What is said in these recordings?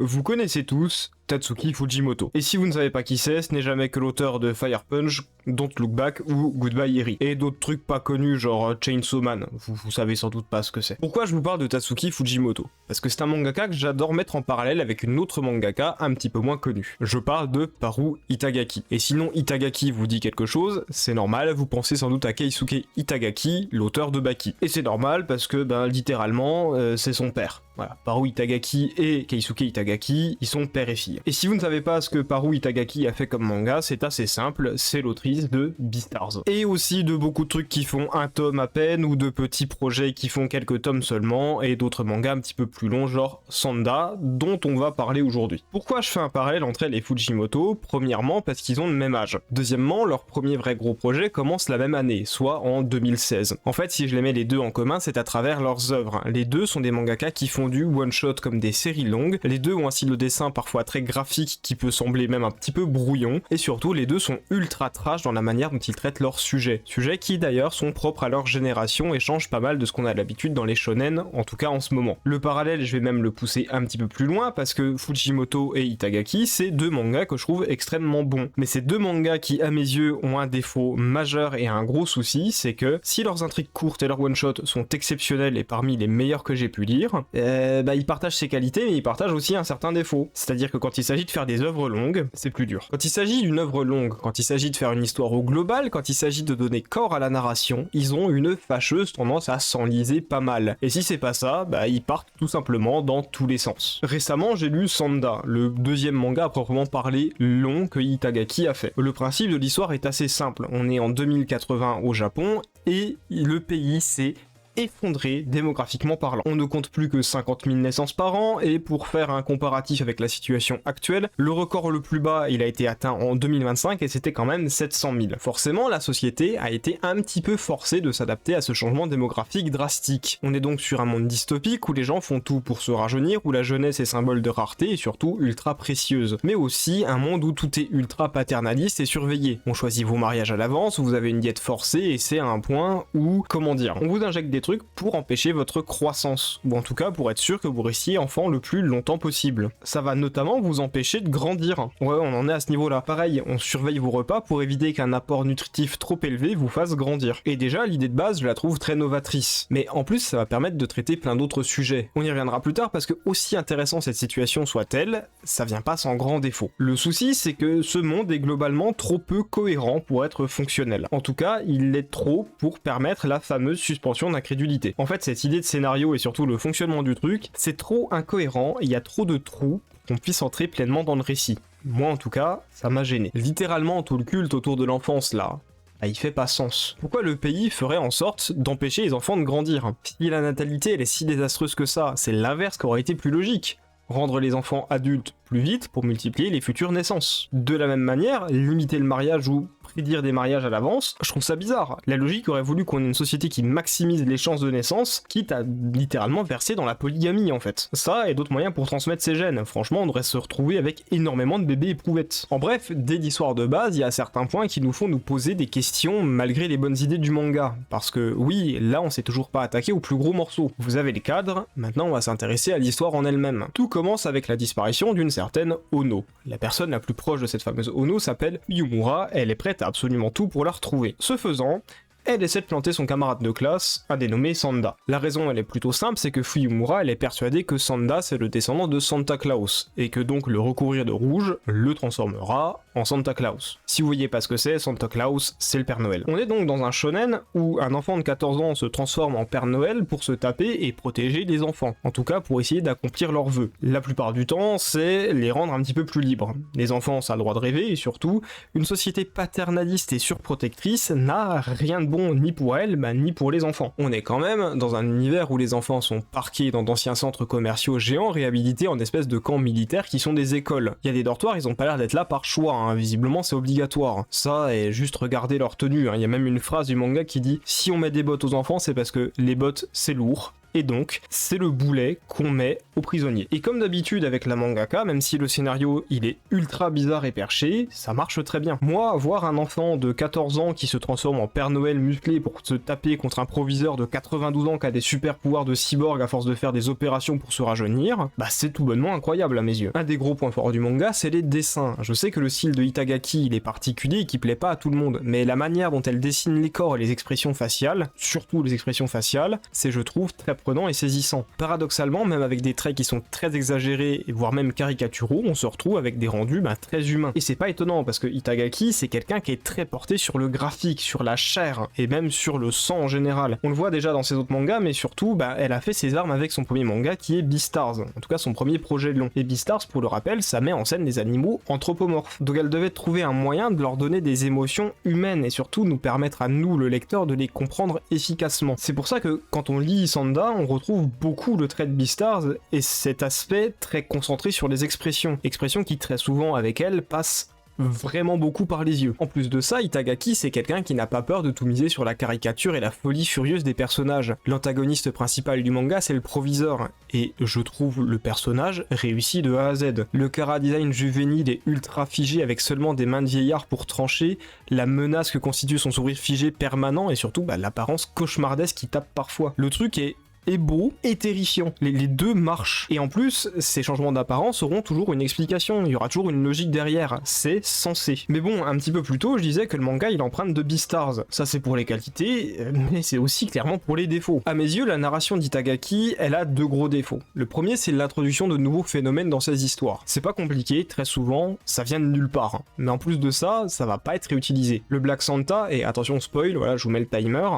Vous connaissez tous Tatsuki Fujimoto. Et si vous ne savez pas qui c'est, ce n'est jamais que l'auteur de Fire Punch, Don't Look Back ou Goodbye Eri. Et d'autres trucs pas connus genre Chainsaw Man, vous savez sans doute pas ce que c'est. Pourquoi je vous parle de Tatsuki Fujimoto? Parce que c'est un mangaka que j'adore mettre en parallèle avec une autre mangaka un petit peu moins connue. Je parle de Paru Itagaki. Et sinon Itagaki vous dit quelque chose, c'est normal, vous pensez sans doute à Keisuke Itagaki, l'auteur de Baki. Et c'est normal parce que, littéralement, c'est son père. Voilà, Paru Itagaki et Keisuke Itagaki, ils sont père et fille. Et si vous ne savez pas ce que Paru Itagaki a fait comme manga, c'est assez simple, c'est l'autrice de Beastars. Et aussi de beaucoup de trucs qui font un tome à peine, ou de petits projets qui font quelques tomes seulement, et d'autres mangas un petit peu plus longs, genre Sanda, dont on va parler aujourd'hui. Pourquoi je fais un parallèle entre elle et Fujimoto? Premièrement, parce qu'ils ont le même âge. Deuxièmement, leur premier vrai gros projet commence la même année, soit en 2016. En fait, si je les mets les deux en commun, c'est à travers leurs œuvres. Les deux sont des mangakas qui font du one-shot comme des séries longues, les deux ont un style de dessin parfois très graphique qui peut sembler même un petit peu brouillon, et surtout les deux sont ultra trash dans la manière dont ils traitent leurs sujets qui d'ailleurs sont propres à leur génération et changent pas mal de ce qu'on a l'habitude dans les shonen, en tout cas en ce moment. Le parallèle, je vais même le pousser un petit peu plus loin, parce que Fujimoto et Itagaki, c'est deux mangas que je trouve extrêmement bons, mais ces deux mangas qui à mes yeux ont un défaut majeur et un gros souci, c'est que si leurs intrigues courtes et leurs one-shot sont exceptionnels et parmi les meilleurs que j'ai pu lire, ils partagent ces qualités, mais ils partagent aussi un certain défaut, c'est-à-dire que quand il s'agit de faire des œuvres longues, c'est plus dur. Quand il s'agit d'une œuvre longue, quand il s'agit de faire une histoire au global, quand il s'agit de donner corps à la narration, ils ont une fâcheuse tendance à s'enliser pas mal. Et si c'est pas ça, ils partent tout simplement dans tous les sens. Récemment, j'ai lu Sanda, le deuxième manga à proprement parler long que Itagaki a fait. Le principe de l'histoire est assez simple. On est en 2080 au Japon, et le pays c'est effondré démographiquement parlant. On ne compte plus que 50 000 naissances par an, et pour faire un comparatif avec la situation actuelle, le record le plus bas il a été atteint en 2025 et c'était quand même 700 000. Forcément, la société a été un petit peu forcée de s'adapter à ce changement démographique drastique. On est donc sur un monde dystopique où les gens font tout pour se rajeunir, où la jeunesse est symbole de rareté et surtout ultra précieuse. Mais aussi un monde où tout est ultra paternaliste et surveillé. On choisit vos mariages à l'avance, vous avez une diète forcée et c'est à un point où, comment dire, on vous injecte des trucs pour empêcher votre croissance, ou en tout cas pour être sûr que vous restiez enfant le plus longtemps possible. Ça va notamment vous empêcher de grandir. Ouais, on en est à ce niveau-là. Pareil, on surveille vos repas pour éviter qu'un apport nutritif trop élevé vous fasse grandir. Et déjà, l'idée de base, je la trouve très novatrice. Mais en plus, ça va permettre de traiter plein d'autres sujets. On y reviendra plus tard parce que aussi intéressant cette situation soit-elle, ça vient pas sans grand défaut. Le souci, c'est que ce monde est globalement trop peu cohérent pour être fonctionnel. En tout cas, il l'est trop pour permettre la fameuse suspension d'incrédulité. En fait, cette idée de scénario et surtout le fonctionnement du truc, c'est trop incohérent et il y a trop de trous pour qu'on puisse entrer pleinement dans le récit. Moi en tout cas, ça m'a gêné. Littéralement, tout le culte autour de l'enfance là, il fait pas sens. Pourquoi le pays ferait en sorte d'empêcher les enfants de grandir? Si la natalité elle est si désastreuse que ça, c'est l'inverse qui aurait été plus logique. Rendre les enfants adultes plus vite pour multiplier les futures naissances. De la même manière, limiter le mariage ou prédire des mariages à l'avance, je trouve ça bizarre. La logique aurait voulu qu'on ait une société qui maximise les chances de naissance, quitte à littéralement verser dans la polygamie en fait. Ça et d'autres moyens pour transmettre ses gènes. Franchement, on devrait se retrouver avec énormément de bébés éprouvettes. En bref, dès l'histoire de base, il y a certains points qui nous font nous poser des questions malgré les bonnes idées du manga. Parce que oui, là on s'est toujours pas attaqué au plus gros morceau. Vous avez les cadres, maintenant on va s'intéresser à l'histoire en elle-même. Tout commence avec la disparition d'une certaine Ono. La personne la plus proche de cette fameuse Ono s'appelle Yumura, elle est prête à absolument tout pour la retrouver. Ce faisant, elle essaie de planter son camarade de classe, un dénommé Sanda. La raison elle est plutôt simple, c'est que Fuyumura elle est persuadée que Sanda c'est le descendant de Santa Claus, et que donc le recouvrir de rouge le transformera en Santa Claus. Si vous voyez pas ce que c'est, Santa Claus c'est le Père Noël. On est donc dans un shonen où un enfant de 14 ans se transforme en Père Noël pour se taper et protéger les enfants, en tout cas pour essayer d'accomplir leurs vœux. La plupart du temps, c'est les rendre un petit peu plus libres. Les enfants ça a le droit de rêver, et surtout, une société paternaliste et surprotectrice n'a rien de bon ni pour elle, ni pour les enfants. On est quand même dans un univers où les enfants sont parqués dans d'anciens centres commerciaux géants réhabilités en espèces de camps militaires qui sont des écoles. Il y a des dortoirs, ils ont pas l'air d'être là par choix, visiblement c'est obligatoire. Ça, et juste regarder leur tenue, il y a même une phrase du manga qui dit « Si on met des bottes aux enfants, c'est parce que les bottes c'est lourd, et donc c'est le boulet qu'on met au prisonnier. Et comme d'habitude avec la mangaka, même si le scénario il est ultra bizarre et perché, ça marche très bien. Moi, voir un enfant de 14 ans qui se transforme en Père Noël musclé pour se taper contre un proviseur de 92 ans qui a des super pouvoirs de cyborg à force de faire des opérations pour se rajeunir, bah c'est tout bonnement incroyable à mes yeux. Un des gros points forts du manga, c'est les dessins. Je sais que le style de Itagaki il est particulier et qui plaît pas à tout le monde, mais la manière dont elle dessine les corps et les expressions faciales, surtout les expressions faciales, c'est je trouve très prenant et saisissant. Paradoxalement, même avec des traits qui sont très exagérés, voire même caricaturaux, on se retrouve avec des rendus très humains. Et c'est pas étonnant parce que Itagaki c'est quelqu'un qui est très porté sur le graphique, sur la chair et même sur le sang en général. On le voit déjà dans ses autres mangas, mais surtout elle a fait ses armes avec son premier manga qui est Beastars, en tout cas son premier projet long. Et Beastars, pour le rappel, ça met en scène des animaux anthropomorphes. Donc elle devait trouver un moyen de leur donner des émotions humaines et surtout nous permettre à nous, le lecteur, de les comprendre efficacement. C'est pour ça que quand on lit Sanda, on retrouve beaucoup le trait de Beastars et cet aspect très concentré sur les expressions qui très souvent avec elle passent vraiment beaucoup par les yeux. En plus de ça, Itagaki c'est quelqu'un qui n'a pas peur de tout miser sur la caricature et la folie furieuse des personnages. L'antagoniste principal du manga c'est le proviseur, et je trouve le personnage réussi de A à Z. Le chara-design juvénile est ultra figé avec seulement des mains de vieillard pour trancher, la menace que constitue son sourire figé permanent et surtout l'apparence cauchemardesque qui tape parfois. Le truc est beau et terrifiant. Les deux marchent. Et en plus, ces changements d'apparence auront toujours une explication, il y aura toujours une logique derrière, c'est censé. Mais bon, un petit peu plus tôt, je disais que le manga il emprunte de Beastars. Ça c'est pour les qualités, mais c'est aussi clairement pour les défauts. À mes yeux, la narration d'Itagaki, elle a deux gros défauts. Le premier, c'est l'introduction de nouveaux phénomènes dans ses histoires. C'est pas compliqué, très souvent, ça vient de nulle part. Mais en plus de ça, ça va pas être réutilisé. Le Black Santa, et attention spoil, voilà, je vous mets le timer,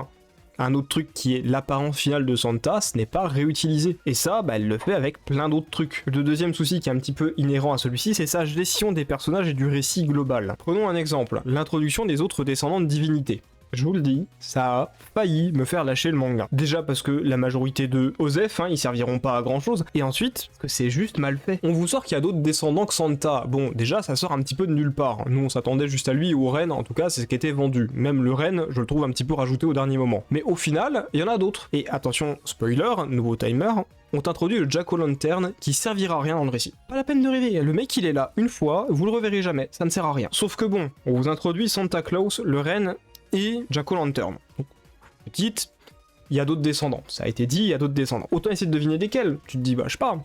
un autre truc qui est l'apparence finale de Santa, ce n'est pas réutilisé. Et ça, elle le fait avec plein d'autres trucs. Le deuxième souci qui est un petit peu inhérent à celui-ci, c'est sa gestion des personnages et du récit global. Prenons un exemple, l'introduction des autres descendants de divinités. Je vous le dis, ça a failli me faire lâcher le manga. Déjà parce que la majorité de Osef, ils serviront pas à grand chose, et ensuite, parce que c'est juste mal fait. On vous sort qu'il y a d'autres descendants que Santa. Bon, déjà, ça sort un petit peu de nulle part. Nous, on s'attendait juste à lui ou au Ren, en tout cas, c'est ce qui était vendu. Même le Ren, je le trouve un petit peu rajouté au dernier moment. Mais au final, il y en a d'autres. Et attention, spoiler, nouveau timer, ont introduit le Jack-o'-lantern qui servira à rien dans le récit. Pas la peine de rêver, le mec il est là une fois, vous le reverrez jamais, ça ne sert à rien. Sauf que bon, on vous introduit Santa Claus, le Ren et Jack-o'-lantern. Donc, petite, il y a d'autres descendants. Ça a été dit, il y a d'autres descendants. Autant essayer de deviner desquels. Tu te dis, je sais pas,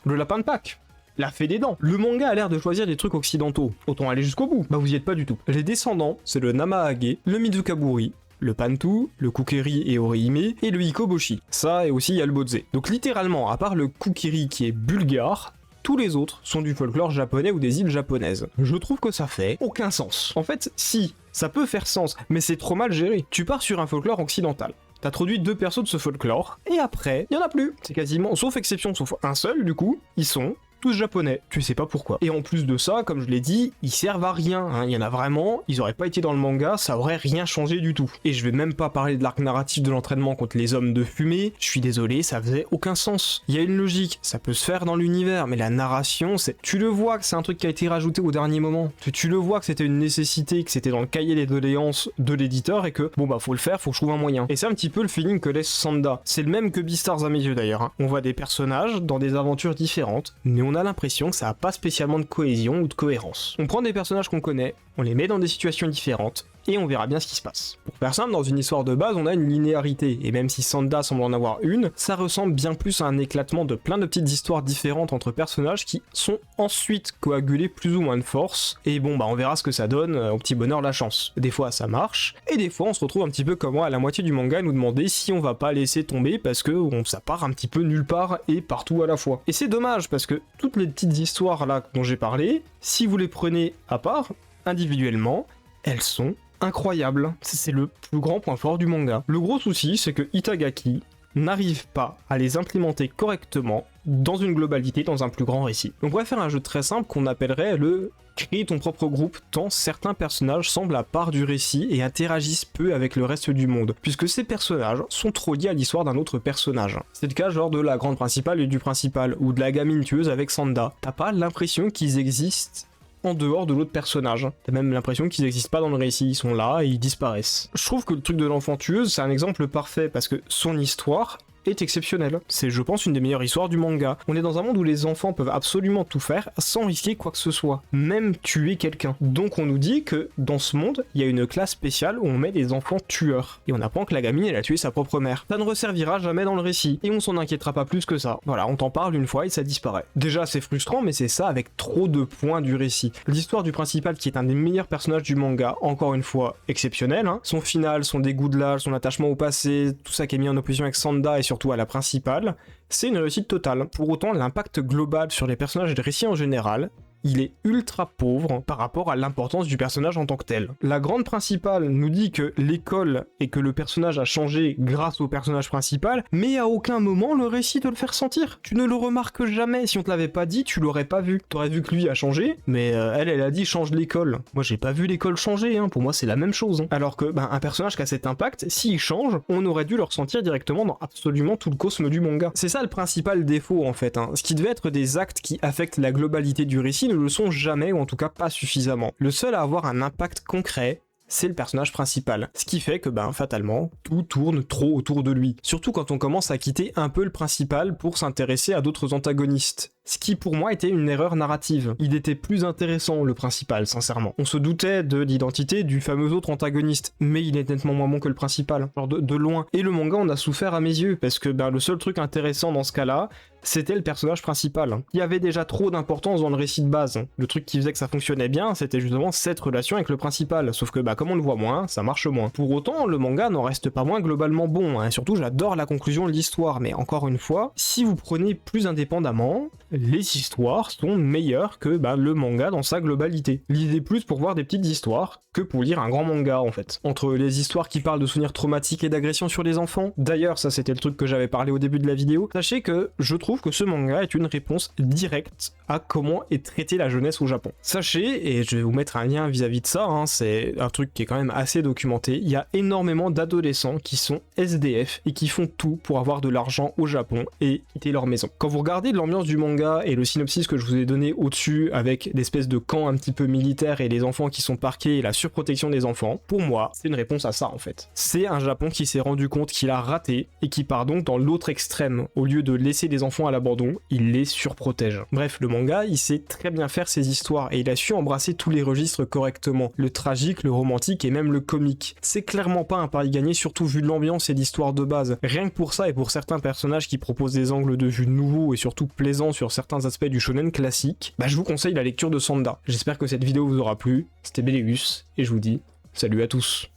le lapin de Pâques, la fée des dents. Le manga a l'air de choisir des trucs occidentaux. Autant aller jusqu'au bout. Vous y êtes pas du tout. Les descendants, c'est le Namahage, le Mizukaburi, le Pantu, le Kukeri et Orihime, et le Hikoboshi. Ça, et aussi il y a le Bodze. Donc littéralement, à part le Kukeri qui est bulgare, tous les autres sont du folklore japonais ou des îles japonaises. Je trouve que ça fait aucun sens. En fait, si, ça peut faire sens, mais c'est trop mal géré. Tu pars sur un folklore occidental. T'introduis deux persos de ce folklore, et après, il y en a plus. C'est quasiment, sauf exception, sauf un seul, du coup, ils sont tous japonais, tu sais pas pourquoi. Et en plus de ça, comme je l'ai dit, ils servent à rien, il y en a vraiment, ils auraient pas été dans le manga, ça aurait rien changé du tout. Et je vais même pas parler de l'arc narratif de l'entraînement contre les hommes de fumée, je suis désolé, ça faisait aucun sens. Il y a une logique, ça peut se faire dans l'univers, mais la narration, c'est... Tu le vois que c'est un truc qui a été rajouté au dernier moment, tu le vois que c'était une nécessité, que c'était dans le cahier des doléances de l'éditeur, et que, faut le faire, faut que je trouve un moyen. Et c'est un petit peu le feeling que laisse Sanda. C'est le même que Beastars à mes yeux d'ailleurs. On voit des personnages dans des aventures différentes, mais on a l'impression que ça a pas spécialement de cohésion ou de cohérence. On prend des personnages qu'on connaît, on les met dans des situations différentes, et on verra bien ce qui se passe. Pour faire simple, dans une histoire de base, on a une linéarité, et même si Sanda semble en avoir une, ça ressemble bien plus à un éclatement de plein de petites histoires différentes entre personnages qui sont ensuite coagulés plus ou moins de force, et on verra ce que ça donne, au petit bonheur la chance. Des fois ça marche, et des fois on se retrouve un petit peu comme moi à la moitié du manga à nous demander si on va pas laisser tomber parce que ça part un petit peu nulle part et partout à la fois. Et c'est dommage parce que toutes les petites histoires là dont j'ai parlé, si vous les prenez à part, individuellement, elles sont incroyable. C'est le plus grand point fort du manga. Le gros souci, c'est que Itagaki n'arrive pas à les implémenter correctement dans une globalité, dans un plus grand récit. Donc on pourrait faire un jeu très simple qu'on appellerait le créer ton propre groupe, tant certains personnages semblent à part du récit et interagissent peu avec le reste du monde, puisque ces personnages sont trop liés à l'histoire d'un autre personnage. C'est le cas genre de la grande principale et du principal, ou de la gamine tueuse avec Sanda. T'as pas l'impression qu'ils existent en dehors de l'autre personnage. T'as même l'impression qu'ils n'existent pas dans le récit, ils sont là et ils disparaissent. Je trouve que le truc de l'enfant tueuse, c'est un exemple parfait parce que son histoire, est exceptionnelle. C'est, je pense, une des meilleures histoires du manga. On est dans un monde où les enfants peuvent absolument tout faire sans risquer quoi que ce soit, même tuer quelqu'un. Donc on nous dit que dans ce monde, il y a une classe spéciale où on met des enfants tueurs. Et on apprend que la gamine, elle a tué sa propre mère. Ça ne resservira jamais dans le récit, et on s'en inquiétera pas plus que ça. Voilà, on t'en parle une fois et ça disparaît. Déjà, c'est frustrant, mais c'est ça avec trop de points du récit. L'histoire du principal, qui est un des meilleurs personnages du manga, encore une fois, exceptionnel, hein. Son final, son dégoût de l'âge, son attachement au passé, tout ça qui est mis en opposition avec Sanda et surtout à la principale, c'est une réussite totale. Pour autant, l'impact global sur les personnages et le récit en général, il est ultra pauvre par rapport à l'importance du personnage en tant que tel. La grande principale nous dit que l'école et que le personnage a changé grâce au personnage principal, mais à aucun moment le récit te le fait ressentir. Tu ne le remarques jamais, si on te l'avait pas dit, tu l'aurais pas vu. T'aurais vu que lui a changé, mais elle a dit change l'école. Moi j'ai pas vu l'école changer, hein. Pour moi c'est la même chose. Hein. Alors que un personnage qui a cet impact, s'il change, on aurait dû le ressentir directement dans absolument tout le cosme du manga. C'est ça le principal défaut en fait. Hein. Ce qui devait être des actes qui affectent la globalité du récit ne le sont jamais, ou en tout cas pas suffisamment. Le seul à avoir un impact concret, c'est le personnage principal. Ce qui fait que, fatalement, tout tourne trop autour de lui. Surtout quand on commence à quitter un peu le principal pour s'intéresser à d'autres antagonistes. Ce qui pour moi était une erreur narrative. Il était plus intéressant le principal, sincèrement. On se doutait de l'identité du fameux autre antagoniste, mais il est nettement moins bon que le principal, genre de loin. Et le manga en a souffert à mes yeux, parce que le seul truc intéressant dans ce cas-là, c'était le personnage principal. Il y avait déjà trop d'importance dans le récit de base. Le truc qui faisait que ça fonctionnait bien, c'était justement cette relation avec le principal. Sauf que comme on le voit moins, ça marche moins. Pour autant, le manga n'en reste pas moins globalement bon. Hein. Surtout, j'adore la conclusion de l'histoire, mais encore une fois, si vous prenez plus indépendamment, les histoires sont meilleures que le manga dans sa globalité. Lisez plus pour voir des petites histoires que pour lire un grand manga en fait. Entre les histoires qui parlent de souvenirs traumatiques et d'agressions sur les enfants, d'ailleurs ça c'était le truc que j'avais parlé au début de la vidéo, sachez que je trouve que ce manga est une réponse directe à comment est traitée la jeunesse au Japon. Sachez, et je vais vous mettre un lien vis-à-vis de ça, hein, c'est un truc qui est quand même assez documenté, il y a énormément d'adolescents qui sont SDF et qui font tout pour avoir de l'argent au Japon et quitter leur maison. Quand vous regardez l'ambiance du manga et le synopsis que je vous ai donné au-dessus avec l'espèce de camp un petit peu militaire et les enfants qui sont parqués et la surprotection des enfants, pour moi, c'est une réponse à ça en fait. C'est un Japon qui s'est rendu compte qu'il a raté et qui part donc dans l'autre extrême. Au lieu de laisser les enfants à l'abandon, il les surprotège. Bref, le manga, il sait très bien faire ses histoires et il a su embrasser tous les registres correctement. Le tragique, le romantique et même le comique. C'est clairement pas un pari gagné, surtout vu l'ambiance et l'histoire de base. Rien que pour ça et pour certains personnages qui proposent des angles de vue nouveaux et surtout plaisants sur certains aspects du shonen classique, je vous conseille la lecture de Sanda. J'espère que cette vidéo vous aura plu. C'était Béléus et je vous dis salut à tous.